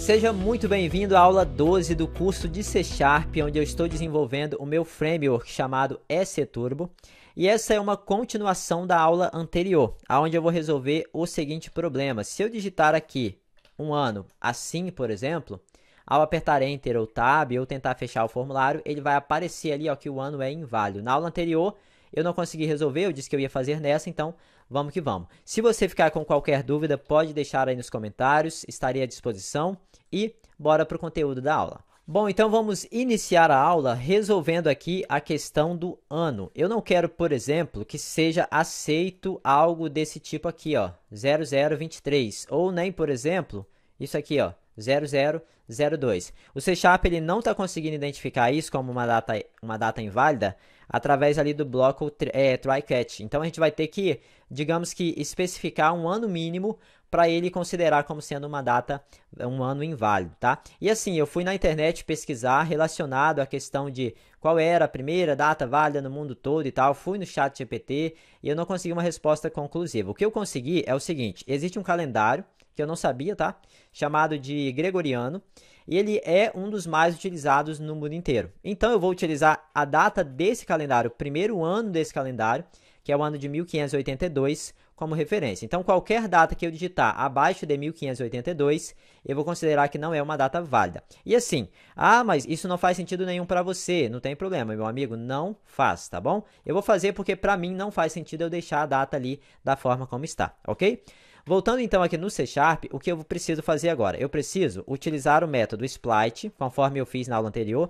Seja muito bem-vindo à aula 12 do curso de C#, onde eu estou desenvolvendo o meu framework chamado EC-Turbo. E essa é uma continuação da aula anterior, onde eu vou resolver o seguinte problema. Se eu digitar aqui um ano assim, por exemplo, ao apertar Enter ou Tab ou tentar fechar o formulário, ele vai aparecer ali que o ano é inválido. Na aula anterior, eu não consegui resolver, eu disse que eu ia fazer nessa, então vamos que vamos. Se você ficar com qualquer dúvida, pode deixar aí nos comentários, estarei à disposição e bora para o conteúdo da aula. Bom, então vamos iniciar a aula resolvendo aqui a questão do ano. Eu não quero, por exemplo, que seja aceito algo desse tipo aqui, 0023, ou nem, por exemplo, isso aqui, 0002. O C# ele não está conseguindo identificar isso como uma data inválida através ali do bloco try-catch. Então a gente vai ter que, digamos que, especificar um ano mínimo para ele considerar como sendo um ano inválido, tá? E assim, eu fui na internet pesquisar relacionado à questão de qual era a primeira data válida no mundo todo e tal, fui no chat GPT e eu não consegui uma resposta conclusiva. O que eu consegui é o seguinte: existe um calendário que eu não sabia, tá? Chamado de Gregoriano, e ele é um dos mais utilizados no mundo inteiro. Então eu vou utilizar a data desse calendário, o primeiro ano desse calendário, que é o ano de 1582, como referência. Então, qualquer data que eu digitar abaixo de 1582, eu vou considerar que não é uma data válida. E assim, mas isso não faz sentido nenhum para você, não tem problema, meu amigo, não faz, tá bom? Eu vou fazer porque para mim não faz sentido eu deixar a data ali da forma como está, ok? Voltando então aqui no C#, o que eu preciso fazer agora? Eu preciso utilizar o método split, conforme eu fiz na aula anterior,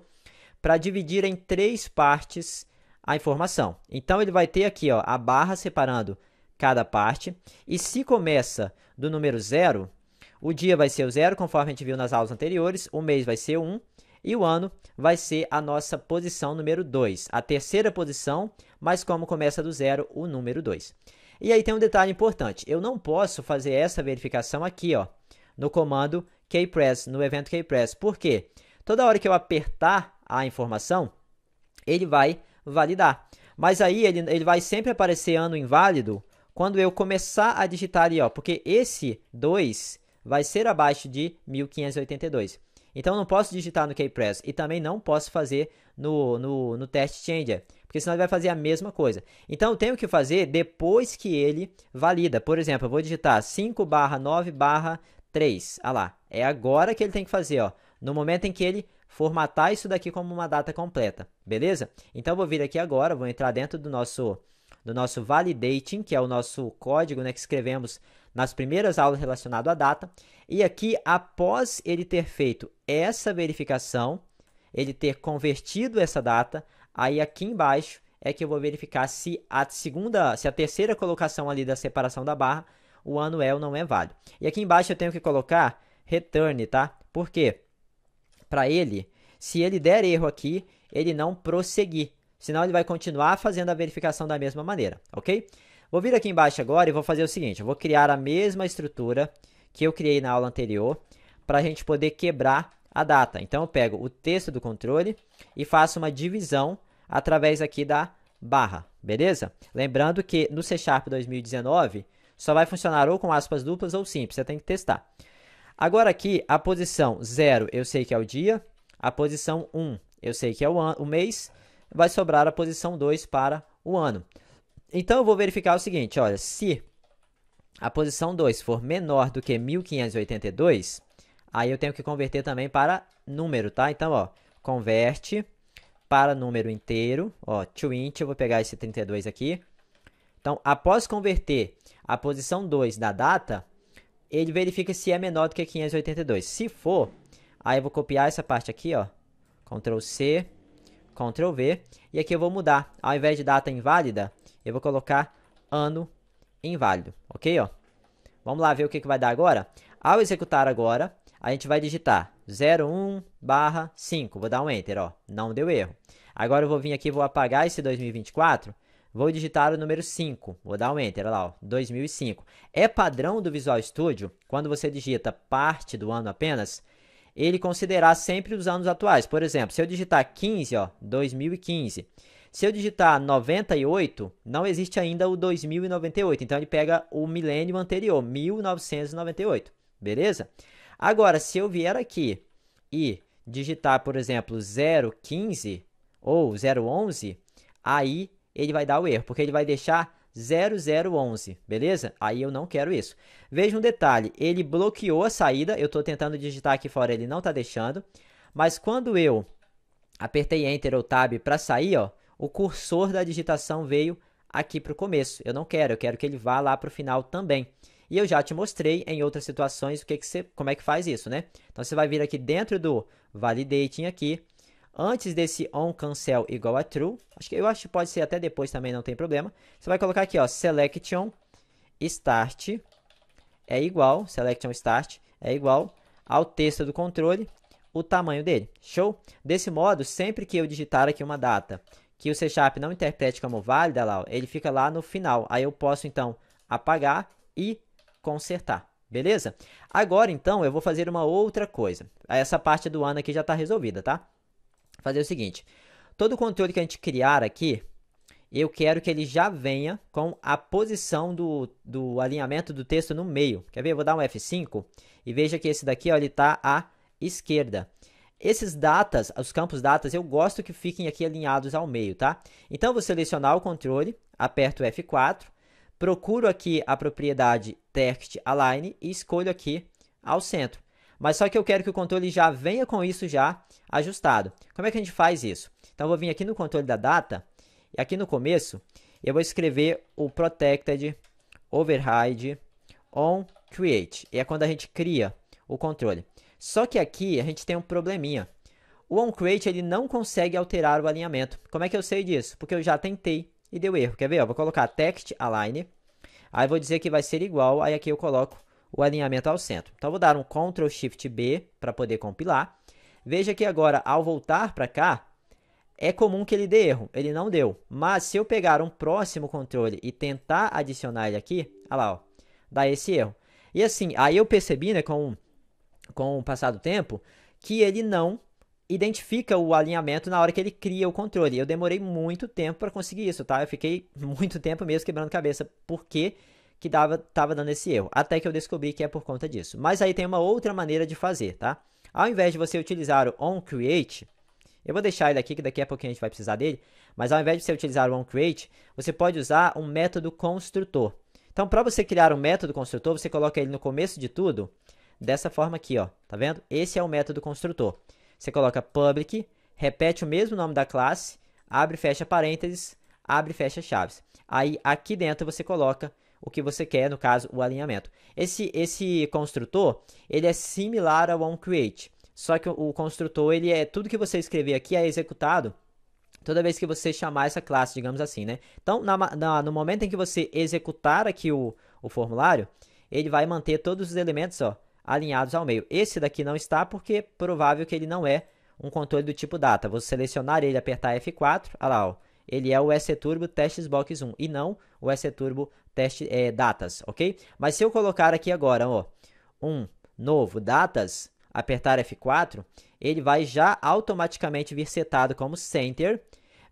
para dividir em 3 partes a informação. Então, ele vai ter aqui a barra separando cada parte, e se começa do número 0, o dia vai ser o 0, conforme a gente viu nas aulas anteriores, o mês vai ser o 1, e o ano vai ser a nossa posição número 2, a terceira posição, mas como começa do 0, o número 2. E aí tem um detalhe importante, eu não posso fazer essa verificação aqui, no comando kpress, no evento kpress. Por quê? Toda hora que eu apertar a informação, ele vai validar. Mas aí ele vai sempre aparecer ano inválido quando eu começar a digitar ali, porque esse 2 vai ser abaixo de 1582. Então, eu não posso digitar no kpress e também não posso fazer no test changer, porque senão ele vai fazer a mesma coisa. Então, eu tenho que fazer depois que ele valida. Por exemplo, eu vou digitar 5/9/3. Ah lá, é agora que ele tem que fazer, no momento em que ele formatar isso daqui como uma data completa, beleza? Então, eu vou vir aqui agora, vou entrar dentro do nosso validating, que é o nosso código, que escrevemos nas primeiras aulas relacionado à data. E aqui, após ele ter feito essa verificação, ele ter convertido essa data, aí aqui embaixo é que eu vou verificar se a terceira colocação ali da separação da barra, o ano é ou não é válido. E aqui embaixo eu tenho que colocar return, tá? Por quê? Para ele, se ele der erro aqui, ele não prosseguir. Senão ele vai continuar fazendo a verificação da mesma maneira, ok? Vou vir aqui embaixo agora e vou fazer o seguinte, eu vou criar a mesma estrutura que eu criei na aula anterior para a gente poder quebrar a data. Então, eu pego o texto do controle e faço uma divisão através aqui da barra, beleza? Lembrando que no C# 2019 só vai funcionar ou com aspas duplas ou simples, você tem que testar. Agora aqui, a posição 0 eu sei que é o dia, a posição 1 eu sei que é o mês, vai sobrar a posição 2 para o ano. Então, eu vou verificar o seguinte, olha, se a posição 2 for menor do que 1582, aí eu tenho que converter também para número, tá? Então, converte para número inteiro, to int, eu vou pegar esse 32 aqui. Então, após converter a posição 2 da data, ele verifica se é menor do que 582. Se for, aí eu vou copiar essa parte aqui, Ctrl C, Ctrl V, e aqui eu vou mudar. Ao invés de data inválida, eu vou colocar ano inválido, ok? Vamos lá ver o que vai dar agora. Ao executar agora, a gente vai digitar 01/5, vou dar um Enter, não deu erro. Agora eu vou vir aqui e vou apagar esse 2024, vou digitar o número 5, vou dar um Enter, olha lá, 2005. É padrão do Visual Studio, quando você digita parte do ano apenas, ele considerar sempre os anos atuais. Por exemplo, se eu digitar 15, 2015. Se eu digitar 98, não existe ainda o 2098. Então, ele pega o milênio anterior, 1998. Beleza? Agora, se eu vier aqui e digitar, por exemplo, 0,15 ou 0,11, aí ele vai dar o erro, porque ele vai deixar 0011, beleza? Aí eu não quero isso. Veja um detalhe, ele bloqueou a saída, eu estou tentando digitar aqui fora, ele não está deixando, mas quando eu apertei Enter ou Tab para sair, ó, o cursor da digitação veio aqui para o começo. Eu não quero, eu quero que ele vá lá para o final também. E eu já te mostrei em outras situações como é que faz isso, né? Então você vai vir aqui dentro do Validating aqui, antes desse onCancel igual a true, eu acho que pode ser até depois também, não tem problema. Você vai colocar aqui, ó, selection start é igual, selection start é igual ao texto do controle, o tamanho dele. Show? Desse modo, sempre que eu digitar aqui uma data que o C# não interprete como válida, lá, ele fica lá no final. Aí eu posso, então, apagar e consertar. Beleza? Agora, então, eu vou fazer uma outra coisa. Essa parte do ano aqui já está resolvida, tá? Fazer o seguinte, todo controle que a gente criar aqui, eu quero que ele já venha com a posição do alinhamento do texto no meio. Quer ver? Eu vou dar um F5 e veja que esse daqui, ó, ele está à esquerda. Esses datas, os campos datas, eu gosto que fiquem aqui alinhados ao meio, tá? Então, eu vou selecionar o controle, aperto o F4, procuro aqui a propriedade Text Align e escolho aqui ao centro. Mas só que eu quero que o controle já venha com isso já ajustado. Como é que a gente faz isso? Então, eu vou vir aqui no controle da data, e aqui no começo, eu vou escrever o Protected Override on Create. E é quando a gente cria o controle. Só que aqui a gente tem um probleminha. O onCreate ele não consegue alterar o alinhamento. Como é que eu sei disso? Porque eu já tentei e deu erro. Quer ver? Eu vou colocar Text Align. Aí vou dizer que vai ser igual. Aí aqui eu coloco o alinhamento ao centro. Então, eu vou dar um Ctrl Shift B para poder compilar. Veja que agora, ao voltar para cá, é comum que ele dê erro. Ele não deu. Mas se eu pegar um próximo controle e tentar adicionar ele aqui, olha lá, ó, dá esse erro. E assim, aí eu percebi, né, com o passar do tempo, que ele não identifica o alinhamento na hora que ele cria o controle. Eu demorei muito tempo para conseguir isso, tá? Eu fiquei muito tempo mesmo quebrando cabeça por que tava dando esse erro. Até que eu descobri que é por conta disso. Mas aí tem uma outra maneira de fazer, tá? Ao invés de você utilizar o onCreate, eu vou deixar ele aqui, que daqui a pouquinho a gente vai precisar dele, mas ao invés de você utilizar o onCreate, você pode usar um método construtor. Então, para você criar um método construtor, você coloca ele no começo de tudo, dessa forma aqui, ó, tá vendo? Esse é o método construtor. Você coloca public, repete o mesmo nome da classe, abre e fecha parênteses, abre e fecha chaves. Aí, aqui dentro, você coloca o que você quer, no caso, o alinhamento. Esse construtor, ele é similar ao onCreate, só que o construtor, ele é tudo que você escrever aqui é executado toda vez que você chamar essa classe, digamos assim, né? Então, no momento em que você executar aqui o formulário, ele vai manter todos os elementos, ó, alinhados ao meio. Esse daqui não está porque é provável que ele não é um controle do tipo data. Vou selecionar ele, apertar F4, olha lá, ó, ele é o STurbo TestBox 1 e não o STurbo Datas, ok? Mas se eu colocar aqui agora, ó, um novo Datas, apertar F4, ele vai já automaticamente vir setado como Center.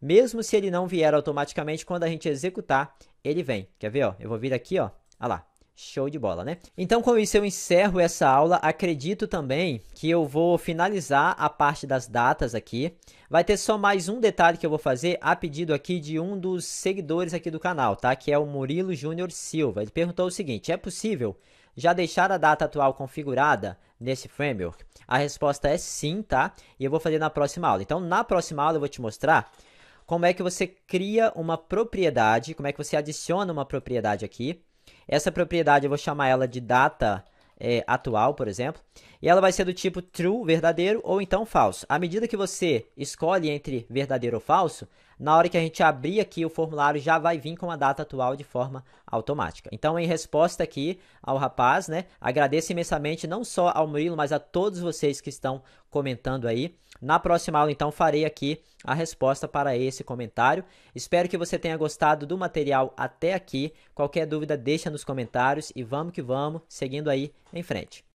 Mesmo se ele não vier automaticamente, quando a gente executar, ele vem. Quer ver? Ó? Eu vou vir aqui, ó. Olha lá. Show de bola, né? Então, com isso, eu encerro essa aula. Acredito também que eu vou finalizar a parte das datas aqui. Vai ter só mais um detalhe que eu vou fazer a pedido aqui de um dos seguidores aqui do canal, tá? Que é o Murilo Júnior Silva. Ele perguntou o seguinte: é possível já deixar a data atual configurada nesse framework? A resposta é sim, tá? E eu vou fazer na próxima aula. Então, na próxima aula eu vou te mostrar como é que você cria uma propriedade, como é que você adiciona uma propriedade aqui. Essa propriedade eu vou chamar ela de data atual, por exemplo, e ela vai ser do tipo true, verdadeiro, ou então falso. À medida que você escolhe entre verdadeiro ou falso, na hora que a gente abrir aqui o formulário já vai vir com a data atual de forma automática. Então, em resposta aqui ao rapaz, né, agradeço imensamente não só ao Murilo, mas a todos vocês que estão comentando aí. Na próxima aula, então, farei aqui a resposta para esse comentário. Espero que você tenha gostado do material até aqui. Qualquer dúvida, deixa nos comentários e vamos que vamos, seguindo aí em frente.